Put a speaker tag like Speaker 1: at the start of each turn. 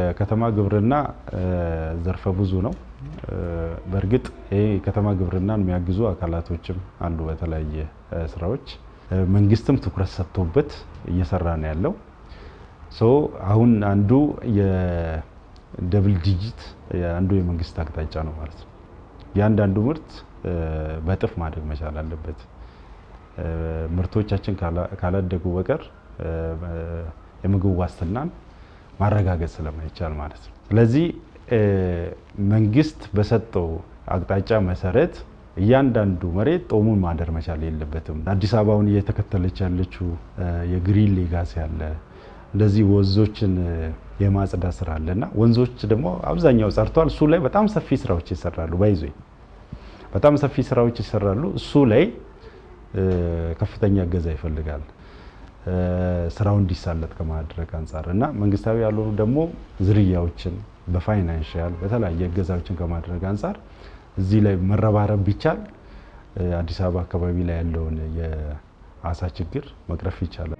Speaker 1: የከተማ ግብርና ዘርፈ ብዙ ነው። በእርግጥ ይሄ ከተማ ግብርናን የሚያግዙ አካላቶችም አሉ በተለያየ ስራዎች መንግስትም ትኩረት ሰጥቶበት እየሰራ ነው ያለው። አሁን አንዱ የደብል ዲጂት አንዱ የመንግስት አቅጣጫ ነው ማለት ነው። ያንዳንዱ ምርት በጥፍ ማደግ መቻል አለበት። ምርቶቻችን ካላደጉ በቀር የምግብ ዋስትናን ማረጋገጥ ስለማይቻል ማለት ነው። ስለዚህ መንግስት በሰጠው አቅጣጫ መሰረት እያንዳንዱ መሬት ጦሙን ማደር መቻል የለበትም። አዲስ አበባውን እየተከተለች ያለችው የግሪን ሌጋሲ አለ። እንደዚህ ወንዞችን የማጽዳት ስራ አለና ወንዞች ደግሞ አብዛኛው ጸርቷል። እሱ ላይ በጣም ሰፊ ስራዎች ይሰራሉ። በጣም ሰፊ ስራዎች ይሰራሉ። እሱ ላይ ከፍተኛ እገዛ ይፈልጋል ስራው እንዲሳለጥ ከማድረግ አንፃር እና መንግስታዊ ያልሆኑ ደግሞ ዝርያዎችን በፋይናንሻል በተለያየ እገዛዎችን ከማድረግ አንፃር እዚህ ላይ መረባረብ ቢቻል አዲስ አበባ አካባቢ ላይ ያለውን የአሳ ችግር መቅረፍ ይቻላል።